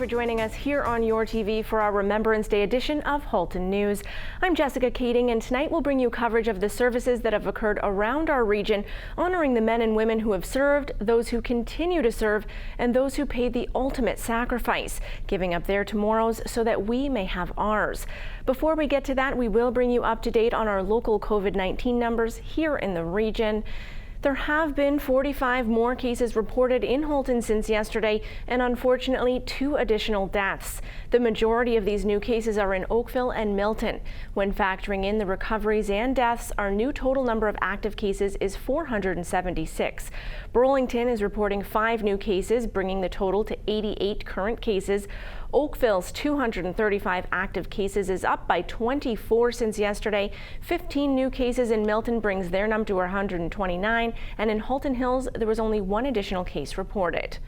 for joining us here on your TV for our Remembrance Day edition of Halton News. I'm Jessica Kading, and tonight we'll bring you coverage of the services that have occurred around our region, honoring the men and women who have served, those who continue to serve, and those who paid the ultimate sacrifice, giving up their tomorrows so that we may have ours. Before we get to that, we will bring you up to date on our local COVID-19 numbers here in the region. There have been 45 more cases reported in Halton since yesterday, and unfortunately 2 additional deaths. The majority of these new cases are in Oakville and Milton. When factoring in the recoveries and deaths, our new total number of active cases is 476. Burlington is reporting 5 new cases, bringing the total to 88 current cases. Oakville's 235 active cases is up by 24 since yesterday. 15 new cases in Milton brings their number to 129, and in Halton Hills there was only 1 additional case reported.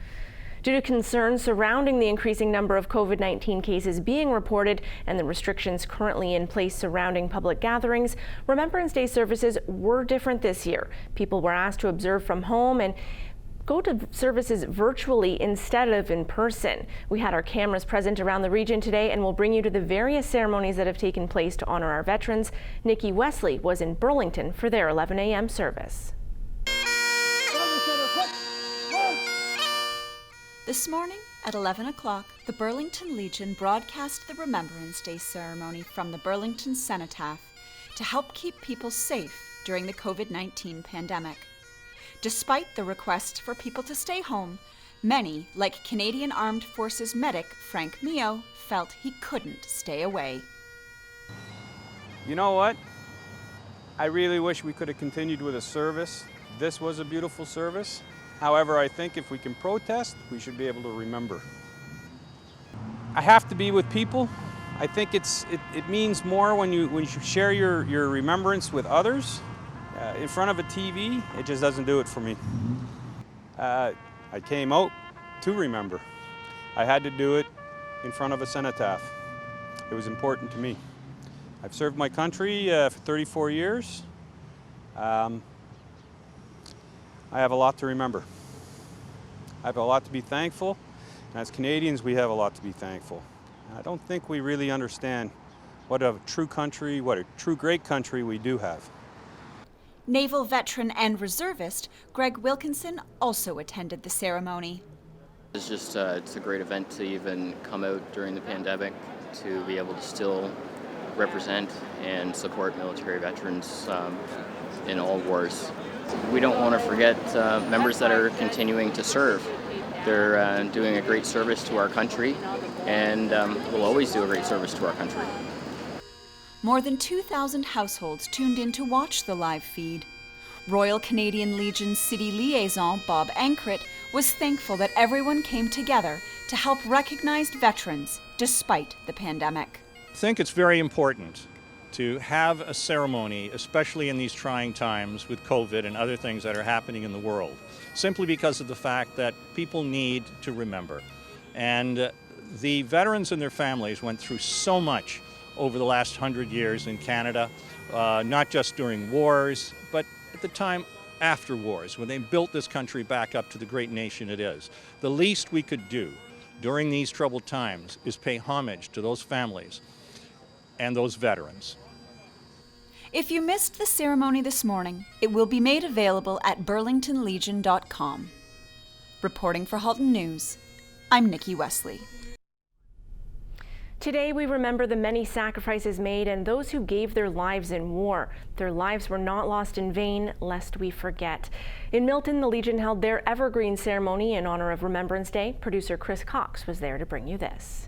Due to concerns surrounding the increasing number of COVID-19 cases being reported and the restrictions currently in place surrounding public gatherings, Remembrance Day services were different this year. People were asked to observe from home and go to services virtually instead of in person. We had our cameras present around the region today, and we'll bring you to the various ceremonies that have taken place to honor our veterans. Nikki Wesley was in Burlington for their 11 a.m. service. This morning at 11 o'clock, the Burlington Legion broadcast the Remembrance Day ceremony from the Burlington Cenotaph to help keep people safe during the COVID-19 pandemic. Despite the request for people to stay home, many, like Canadian Armed Forces medic Frank Mio, felt he couldn't stay away. You know what? I really wish we could have continued with a service. This was a beautiful service. However, I think if we can protest, we should be able to remember. I have to be with people. I think it means more when you share your remembrance with others. In front of a TV, it just doesn't do it for me. I came out to remember. I had to do it in front of a cenotaph. It was important to me. I've served my country for 34 years. I have a lot to remember. I have a lot to be thankful. And as Canadians, we have a lot to be thankful. I don't think we really understand what a true country, what a true great country we do have. Naval veteran and reservist Greg Wilkinson also attended the ceremony. It's a great event to even come out during the pandemic, to be able to still represent and support military veterans in all wars. We don't want to forget members that are continuing to serve. They're doing a great service to our country, and will always do a great service to our country. More than 2,000 households tuned in to watch the live feed. Royal Canadian Legion City Liaison Bob Ankrit was thankful that everyone came together to help recognized veterans despite the pandemic. I think it's very important to have a ceremony, especially in these trying times with COVID and other things that are happening in the world, simply because of the fact that people need to remember. And the veterans and their families went through so much over the last 100 years in Canada, not just during wars, but at the time after wars, when they built this country back up to the great nation it is. The least we could do during these troubled times is pay homage to those families and those veterans. If you missed the ceremony this morning, it will be made available at burlingtonlegion.com. Reporting for Halton News, I'm Nikki Wesley. Today we remember the many sacrifices made and those who gave their lives in war. Their lives were not lost in vain, lest we forget. In Milton, the Legion held their evergreen ceremony in honor of Remembrance Day. Producer Chris Cox was there to bring you this.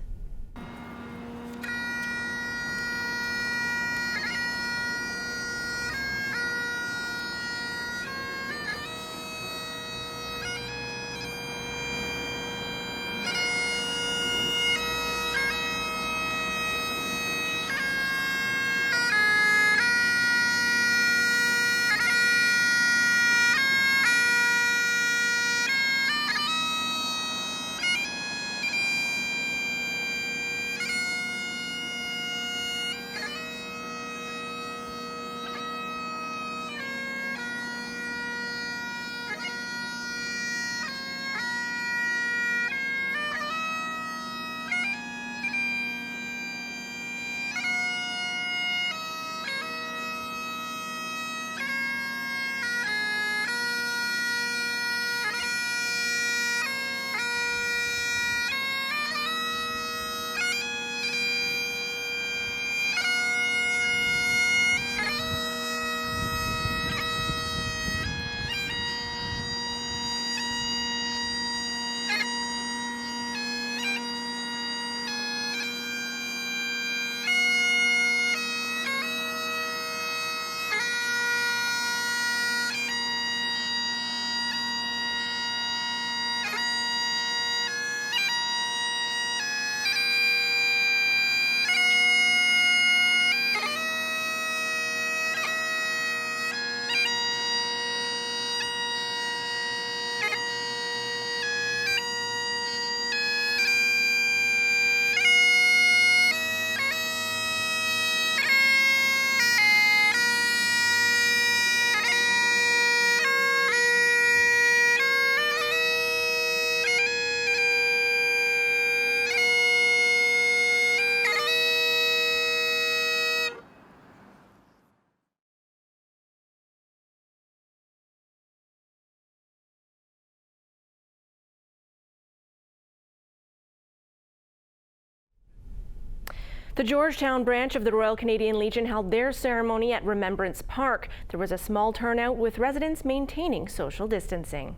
The Georgetown branch of the Royal Canadian Legion held their ceremony at Remembrance Park. There was a small turnout with residents maintaining social distancing.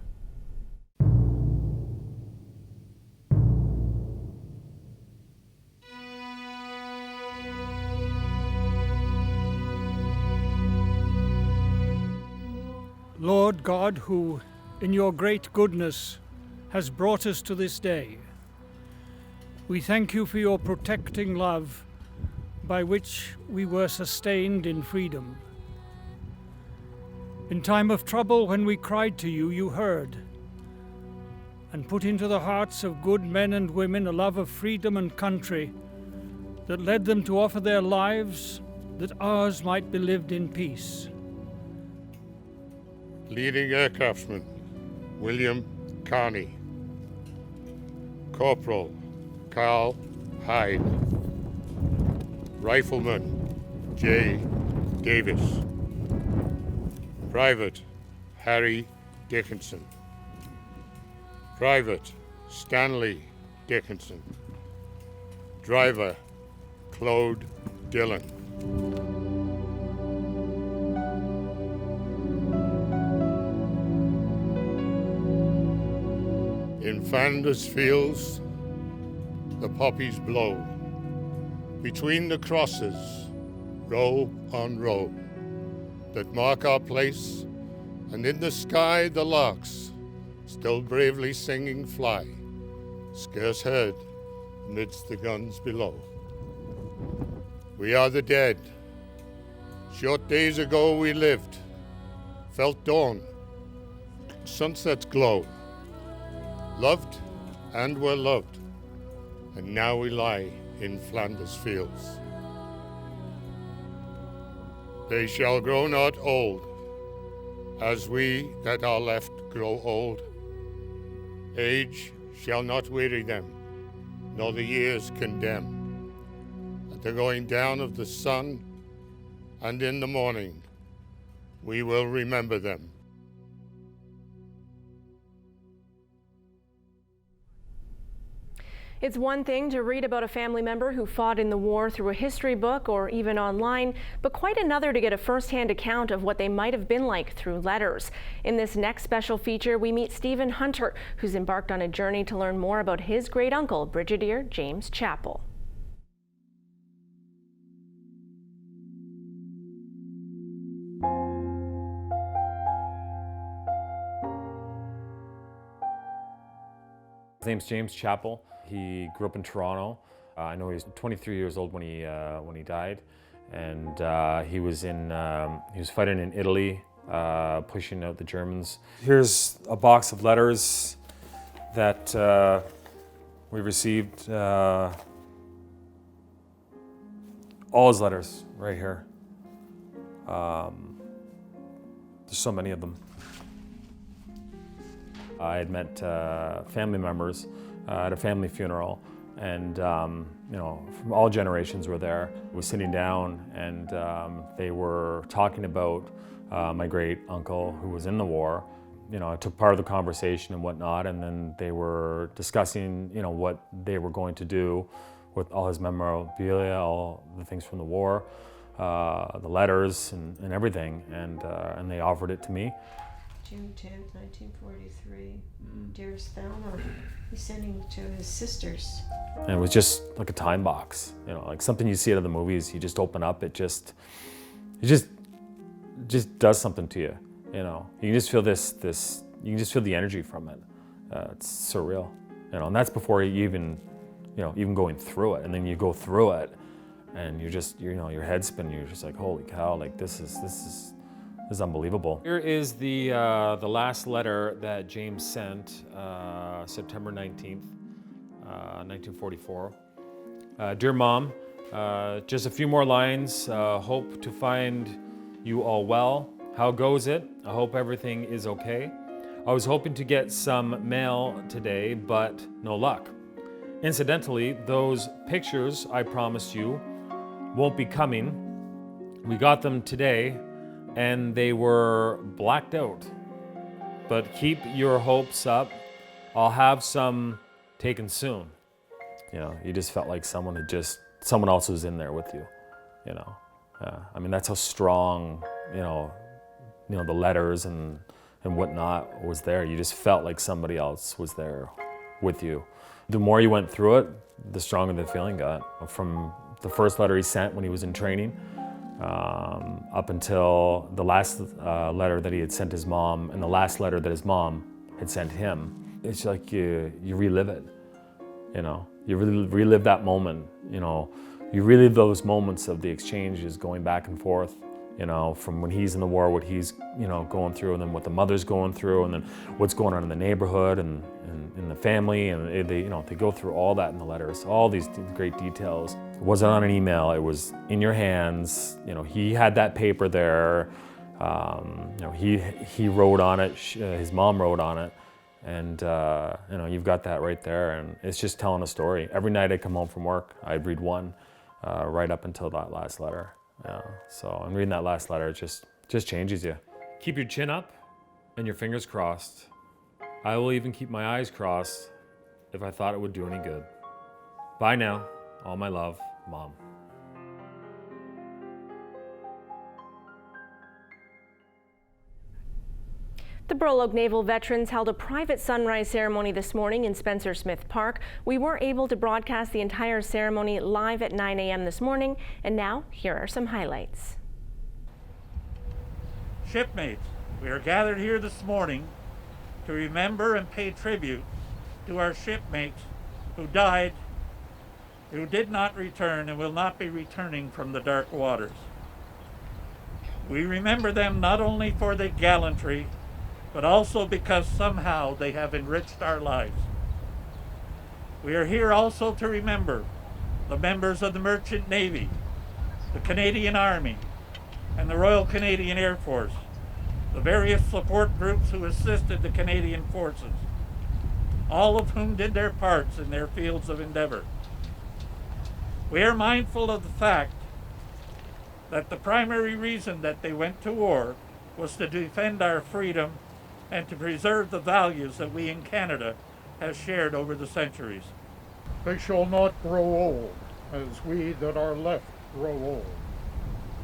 Lord God, who in your great goodness has brought us to this day, we thank you for your protecting love by which we were sustained in freedom. In time of trouble, when we cried to you, you heard, and put into the hearts of good men and women a love of freedom and country that led them to offer their lives that ours might be lived in peace. Leading aircraftsman William Carney, Corporal Carl Hyde, Rifleman J. Davis, Private Harry Dickinson, Private Stanley Dickinson, Driver Claude Dillon. In Flanders fields, the poppies blow. Between the crosses, row on row, that mark our place, and in the sky the larks, still bravely singing, fly, scarce heard amidst the guns below. We are the dead. Short days ago we lived, felt dawn, sunset's glow, loved and were loved, and now we lie in Flanders fields. They shall grow not old, as we that are left grow old. Age shall not weary them, nor the years condemn. At the going down of the sun, and in the morning, we will remember them. It's one thing to read about a family member who fought in the war through a history book or even online, but quite another to get a first-hand account of what they might have been like through letters. In this next special feature, we meet Stephen Hunter, who's embarked on a journey to learn more about his great-uncle, Brigadier James Chappell. His name's James Chappell. He grew up in Toronto. I know he was 23 years old when he died, and he was fighting in Italy, pushing out the Germans. Here's a box of letters that we received. All his letters right here. There's so many of them. I had met family members at a family funeral, and from all generations were there. Was sitting down, and they were talking about my great uncle who was in the war. I took part of the conversation and whatnot, and then they were discussing, what they were going to do with all his memorabilia, all the things from the war, the letters and everything, and they offered it to me. June 10th, 1943. Dearest Thelma, he's sending to his sisters. And it was just like a time box, like something you see out of the movies. You just open up, it just does something to you. You can just feel you can just feel the energy from it. It's surreal, and that's before you even going through it. And then you go through it, and your head's spinning. You're just like, holy cow! Like this is unbelievable. Here is the last letter that James sent, September 19th, 1944. Dear Mom, just a few more lines. Hope to find you all well. How goes it? I hope everything is okay. I was hoping to get some mail today, but no luck. Incidentally, those pictures I promised you won't be coming. We got them today, and they were blacked out. But keep your hopes up. I'll have some taken soon. You just felt like someone had just someone else was in there with you, you know. I mean, that's how strong, you know, the letters and whatnot was there. You just felt like somebody else was there with you. The more you went through it, the stronger the feeling got. From the first letter he sent when he was in training, up until the last letter that he had sent his mom, and the last letter that his mom had sent him. It's like you relive it, you know. You really relive that moment, you know. You relive those moments of the exchanges going back and forth, you know, from when he's in the war, what he's, you know, going through, and then what the mother's going through, and then what's going on in the neighborhood and in the family, and they, you know, they go through all that in the letters, all these great details. It wasn't on an email, it was in your hands. You know, he had that paper there. You know, he wrote on it, his mom wrote on it, and you know, you've got that right there, and it's just telling a story. Every night I come home from work, I'd read one, right up until that last letter. So, and reading that last letter, it just changes you. Keep your chin up and your fingers crossed. I will even keep my eyes crossed if I thought it would do any good. Bye now. All my love, Mom. The Burl Oak Naval Veterans held a private sunrise ceremony this morning in Spencer Smith Park. We were able to broadcast the entire ceremony live at 9 a.m. this morning, and now here are some highlights. Shipmates, we are gathered here this morning to remember and pay tribute to our shipmates who died, who did not return and will not be returning from the dark waters. We remember them not only for their gallantry, but also because somehow they have enriched our lives. We are here also to remember the members of the Merchant Navy, the Canadian Army, and the Royal Canadian Air Force, the various support groups who assisted the Canadian forces, all of whom did their parts in their fields of endeavor. We are mindful of the fact that the primary reason that they went to war was to defend our freedom and to preserve the values that we in Canada have shared over the centuries. They shall not grow old, as we that are left grow old.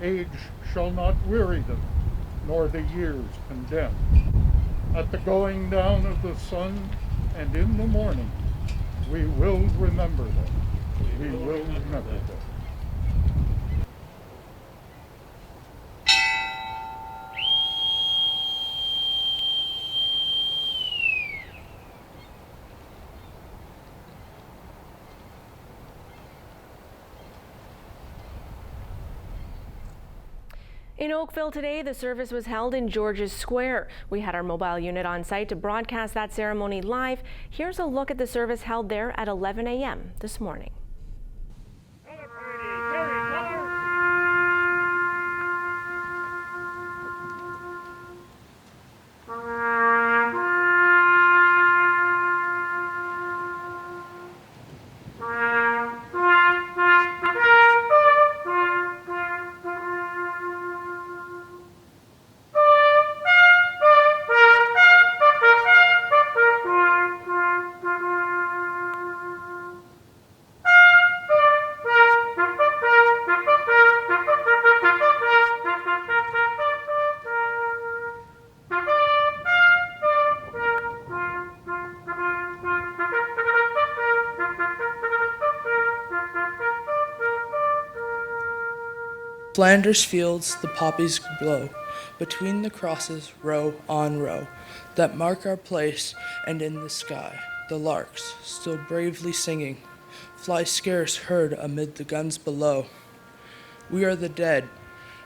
Age shall not weary them, nor the years condemn. At the going down of the sun and in the morning, we will remember them. We will remember them. In Oakville today, the service was held in George's Square. We had our mobile unit on site to broadcast that ceremony live. Here's a look at the service held there at 11 a.m. this morning. Flanders fields the poppies blow, between the crosses row on row, that mark our place, and in the sky the larks, still bravely singing, fly scarce heard amid the guns below. We are the dead,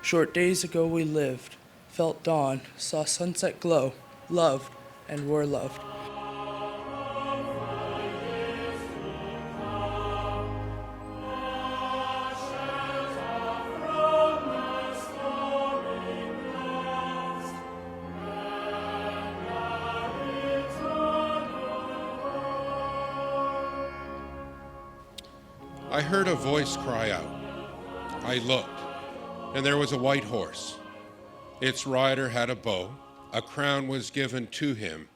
short days ago we lived, felt dawn, saw sunset glow, loved, and were loved. I heard a voice cry out. I looked, and there was a white horse. Its rider had a bow, a crown was given to him,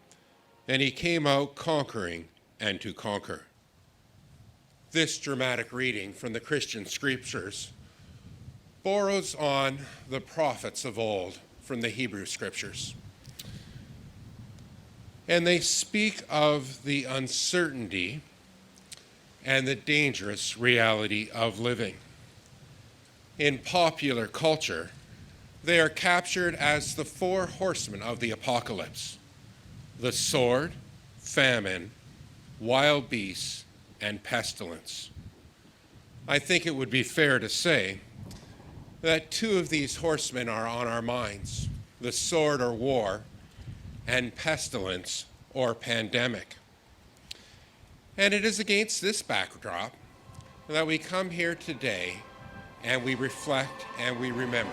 and he came out conquering and to conquer. This dramatic reading from the Christian scriptures borrows on the prophets of old from the Hebrew scriptures. And they speak of the uncertainty and the dangerous reality of living. In popular culture, they are captured as the 4 horsemen of the apocalypse: the sword, famine, wild beasts, and pestilence. I think it would be fair to say that 2 of these horsemen are on our minds: the sword or war, and pestilence or pandemic. And it is against this backdrop that we come here today and we reflect and we remember.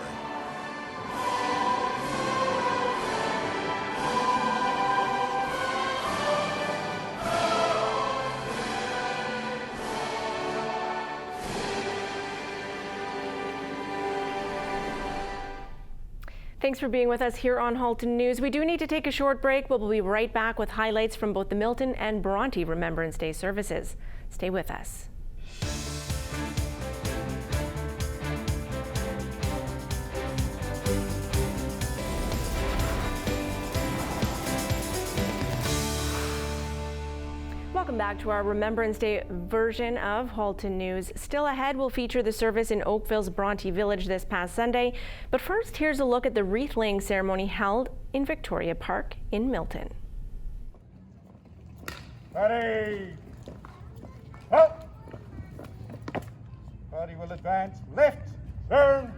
Thanks for being with us here on Halton News. We do need to take a short break, but we'll be right back with highlights from both the Milton and Bronte Remembrance Day services. Stay with us. Welcome back to our Remembrance Day version of Halton News. Still ahead, we'll feature the service in Oakville's Bronte Village this past Sunday. But first, here's a look at the wreath-laying ceremony held in Victoria Park in Milton. Ready! Up! Body will advance. Left, turn.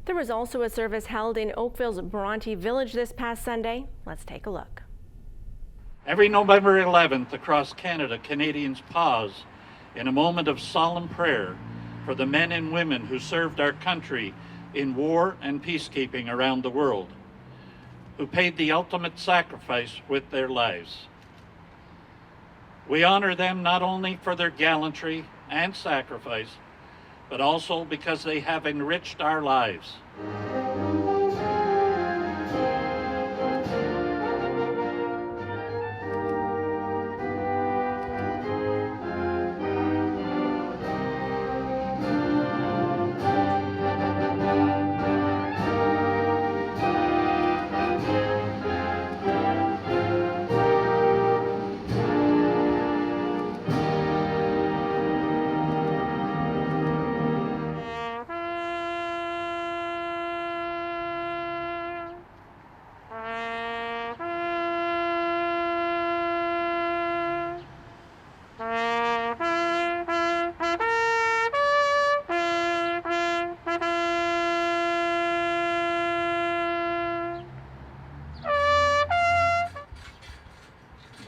There was also a service held in Oakville's Bronte Village this past Sunday. Let's take a look. Every November 11th across Canada, Canadians pause in a moment of solemn prayer for the men and women who served our country in war and peacekeeping around the world, who paid the ultimate sacrifice with their lives. We honor them not only for their gallantry and sacrifice, but also because they have enriched our lives.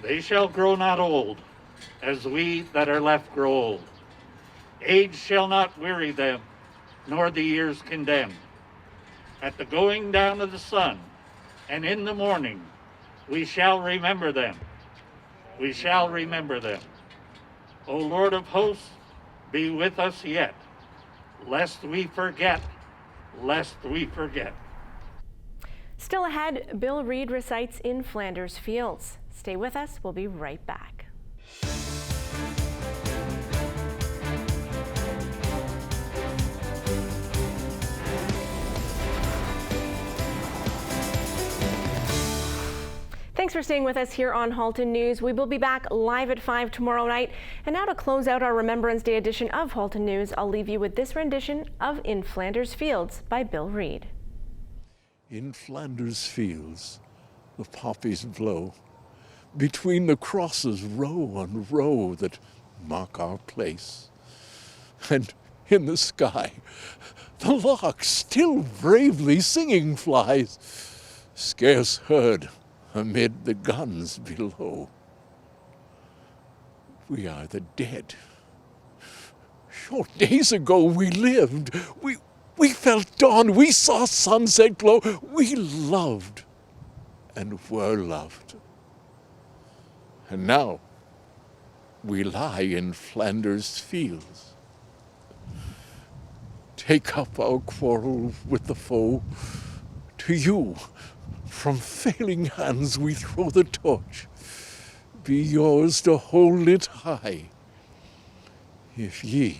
They shall grow not old, as we that are left grow old. Age shall not weary them, nor the years condemn. At the going down of the sun, and in the morning, we shall remember them. We shall remember them. O Lord of hosts, be with us yet, lest we forget, lest we forget. Still ahead, Bill Reid recites in Flanders Fields. Stay with us, we'll be right back. Thanks for staying with us here on Halton News. We will be back live at 5 tomorrow night. And now to close out our Remembrance Day edition of Halton News, I'll leave you with this rendition of In Flanders Fields by Bill Reed. In Flanders fields, the poppies blow, between the crosses row on row that mark our place. And in the sky, the lark still bravely singing flies, scarce heard amid the guns below. We are the dead. Short days ago we lived. We felt dawn. We saw sunset glow. We loved and were loved. And now we lie in Flanders fields. Take up our quarrel with the foe. To you, from failing hands we throw the torch. Be yours to hold it high. If ye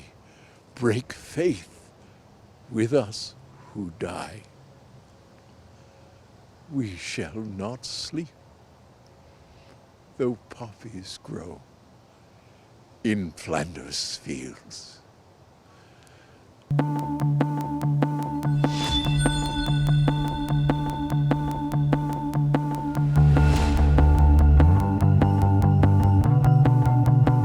break faith with us who die, we shall not sleep, though poppies grow in Flanders fields.